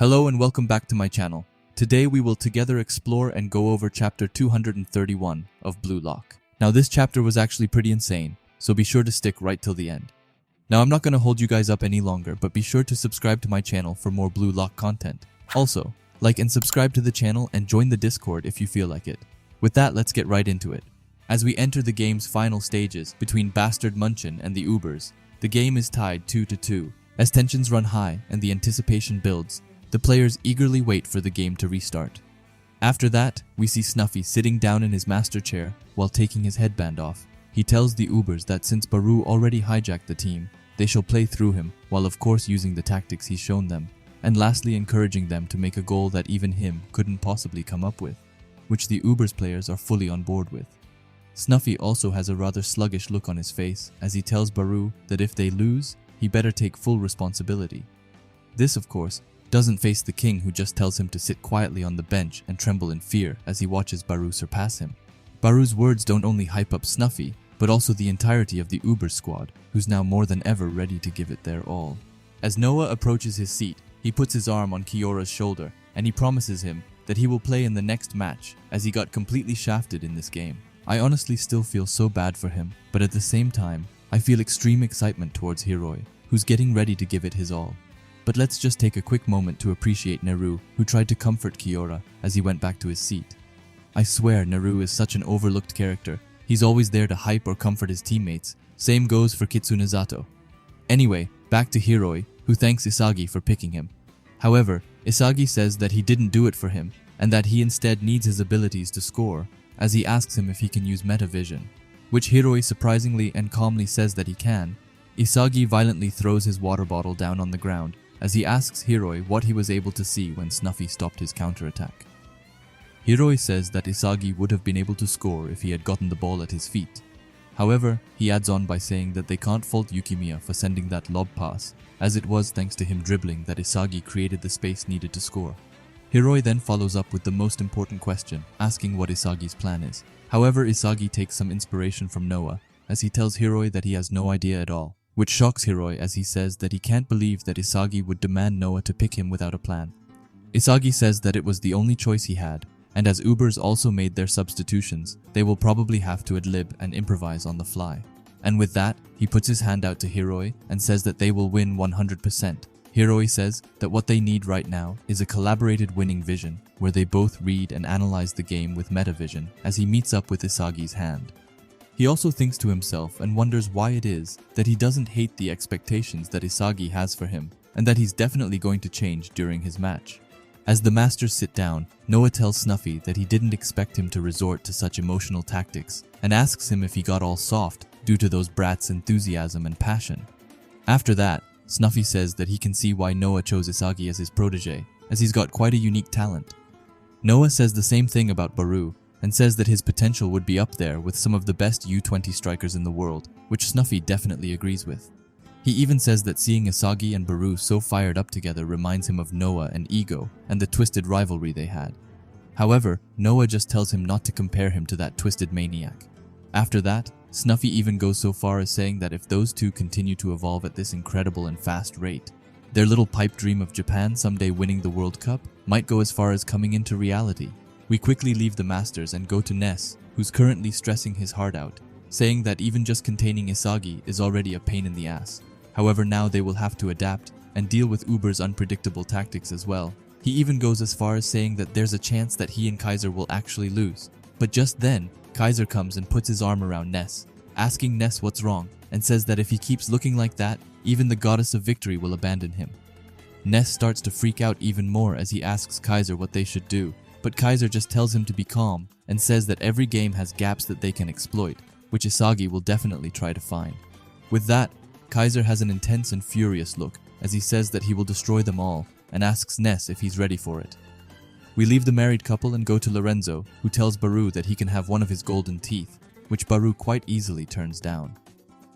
Hello and welcome back to my channel. Today we will together explore and go over chapter 231 of Blue Lock. Now this chapter was actually pretty insane, so be sure to stick right till the end. Now I'm not going to hold you guys up any longer, but be sure to subscribe to my channel for more Blue Lock content. Also, like and subscribe to the channel and join the Discord if you feel like it. With that, let's get right into it. As we enter the game's final stages between Bastard Munchen and the Ubers, the game is tied 2-2. As tensions run high and the anticipation builds, the players eagerly wait for the game to restart. After that, we see Snuffy sitting down in his master chair while taking his headband off. He tells the Ubers that since Barou already hijacked the team, they shall play through him, while of course using the tactics he's shown them, and lastly encouraging them to make a goal that even him couldn't possibly come up with, which the Ubers players are fully on board with. Snuffy also has a rather sluggish look on his face as he tells Barou that if they lose, he better take full responsibility. This, of course, doesn't face the king, who just tells him to sit quietly on the bench and tremble in fear as he watches Barou surpass him. Barou's words don't only hype up Snuffy, but also the entirety of the Uber squad, who's now more than ever ready to give it their all. As Noah approaches his seat, he puts his arm on Kiyora's shoulder and he promises him that he will play in the next match as he got completely shafted in this game. I honestly still feel so bad for him, but at the same time, I feel extreme excitement towards Hiroi, who's getting ready to give it his all. But let's just take a quick moment to appreciate Neru, who tried to comfort Kiyora as he went back to his seat. I swear Neru is such an overlooked character. He's always there to hype or comfort his teammates. Same goes for Kitsunezato. Anyway, back to Hiroi, who thanks Isagi for picking him. However, Isagi says that he didn't do it for him, and that he instead needs his abilities to score, as he asks him if he can use metavision, which Hiroi surprisingly and calmly says that he can. Isagi violently throws his water bottle down on the ground, as he asks Hiroi what he was able to see when Snuffy stopped his counterattack. Hiroi says that Isagi would have been able to score if he had gotten the ball at his feet. However, he adds on by saying that they can't fault Yukimiya for sending that lob pass, as it was thanks to him dribbling that Isagi created the space needed to score. Hiroi then follows up with the most important question, asking what Isagi's plan is. However, Isagi takes some inspiration from Noah, as he tells Hiroi that he has no idea at all, which shocks Hiroi as he says that he can't believe that Isagi would demand Noah to pick him without a plan. Isagi says that it was the only choice he had, and as Ubers also made their substitutions, they will probably have to ad-lib and improvise on the fly. And with that, he puts his hand out to Hiroi and says that they will win 100%. Hiroi says that what they need right now is a collaborated winning vision, where they both read and analyze the game with metavision as he meets up with Isagi's hand. He also thinks to himself and wonders why it is that he doesn't hate the expectations that Isagi has for him, and that he's definitely going to change during his match. As the masters sit down, Noah tells Snuffy that he didn't expect him to resort to such emotional tactics, and asks him if he got all soft due to those brats' enthusiasm and passion. After that, Snuffy says that he can see why Noah chose Isagi as his protege, as he's got quite a unique talent. Noah says the same thing about Barou, and says that his potential would be up there with some of the best U20 strikers in the world, which Snuffy definitely agrees with. He even says that seeing Isagi and Barou so fired up together reminds him of Noah and Ego and the twisted rivalry they had. However, Noah just tells him not to compare him to that twisted maniac. After that, Snuffy even goes so far as saying that if those two continue to evolve at this incredible and fast rate, their little pipe dream of Japan someday winning the World Cup might go as far as coming into reality. We quickly leave the masters and go to Ness, who's currently stressing his heart out, saying that even just containing Isagi is already a pain in the ass. However, now they will have to adapt and deal with Uber's unpredictable tactics as well. He even goes as far as saying that there's a chance that he and Kaiser will actually lose. But just then, Kaiser comes and puts his arm around Ness, asking Ness what's wrong, and says that if he keeps looking like that, even the goddess of victory will abandon him. Ness starts to freak out even more as he asks Kaiser what they should do, but Kaiser just tells him to be calm and says that every game has gaps that they can exploit, which Isagi will definitely try to find. With that, Kaiser has an intense and furious look as he says that he will destroy them all and asks Ness if he's ready for it. We leave the married couple and go to Lorenzo, who tells Barou that he can have one of his golden teeth, which Barou quite easily turns down.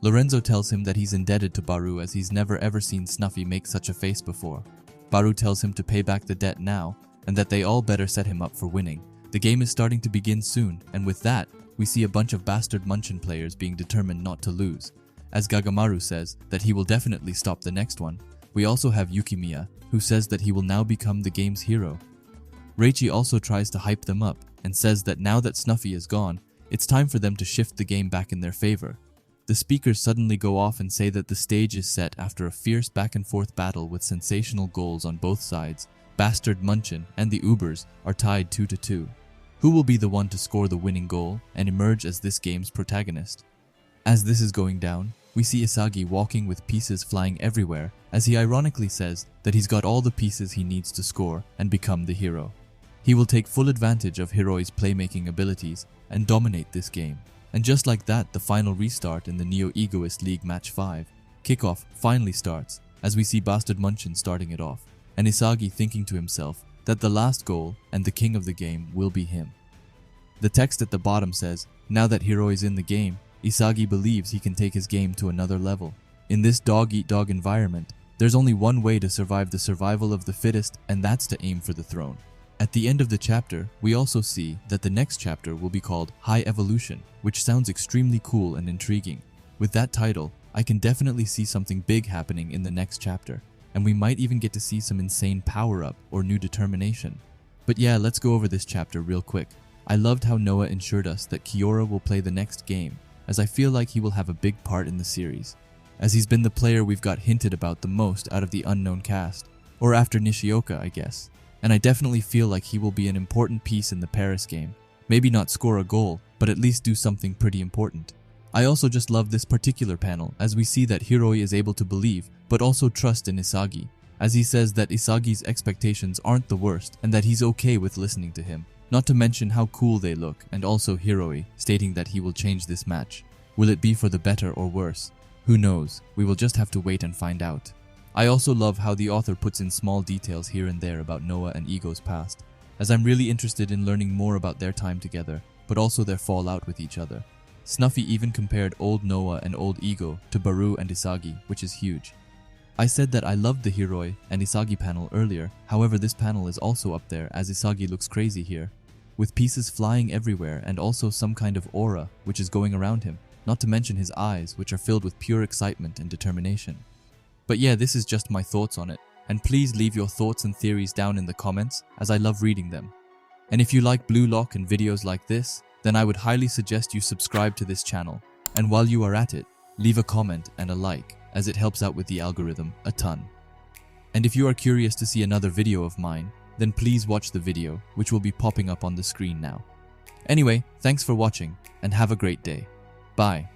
Lorenzo tells him that he's indebted to Barou as he's never ever seen Snuffy make such a face before. Barou tells him to pay back the debt now, and that they all better set him up for winning. The game is starting to begin soon, and with that, we see a bunch of Bastard Munchen players being determined not to lose, as Gagamaru says that he will definitely stop the next one, We also have Yukimiya, who says that he will now become the game's hero. Reichi also tries to hype them up and says that now that Snuffy is gone, it's time for them to shift the game back in their favor. The speakers suddenly go off and say that the stage is set after a fierce back-and-forth battle with sensational goals on both sides. Bastard Munchen and the Ubers are tied 2-2. Who will be the one to score the winning goal and emerge as this game's protagonist? As this is going down, we see Isagi walking with pieces flying everywhere as he ironically says that he's got all the pieces he needs to score and become the hero. He will take full advantage of Hiroi's playmaking abilities and dominate this game. And just like that, the final restart in the Neo-Egoist League Match 5 kickoff finally starts as we see Bastard Munchen starting it off, and Isagi thinking to himself that the last goal and the king of the game will be him. The text at the bottom says, now that Hiroi is in the game, Isagi believes he can take his game to another level. In this dog-eat-dog environment, there's only one way to survive the survival of the fittest, and that's to aim for the throne. At the end of the chapter, we also see that the next chapter will be called High Evolution, which sounds extremely cool and intriguing. With that title, I can definitely see something big happening in the next chapter, and we might even get to see some insane power-up or new determination. But yeah, let's go over this chapter real quick. I loved how Noah ensured us that Kiora will play the next game, as I feel like he will have a big part in the series, as he's been the player we've got hinted about the most out of the unknown cast, or after Nishioka, I guess. And I definitely feel like he will be an important piece in the Paris game. Maybe not score a goal, but at least do something pretty important. I also just love this particular panel as we see that Hiroi is able to believe, but also trust in Isagi, as he says that Isagi's expectations aren't the worst and that he's okay with listening to him. Not to mention how cool they look, and also Hiroi stating that he will change this match. Will it be for the better or worse? Who knows? We will just have to wait and find out. I also love how the author puts in small details here and there about Noah and Ego's past, as I'm really interested in learning more about their time together, but also their fallout with each other. Snuffy even compared old Noah and old Ego to Barou and Isagi, which is huge. I said that I loved the Hiroi and Isagi panel earlier, however this panel is also up there as Isagi looks crazy here, with pieces flying everywhere and also some kind of aura which is going around him, not to mention his eyes which are filled with pure excitement and determination. But yeah, this is just my thoughts on it, and please leave your thoughts and theories down in the comments as I love reading them. And if you like Blue Lock and videos like this, then I would highly suggest you subscribe to this channel, and while you are at it, leave a comment and a like as it helps out with the algorithm a ton. And if you are curious to see another video of mine, then please watch the video which will be popping up on the screen now. Anyway, thanks for watching and have a great day. Bye.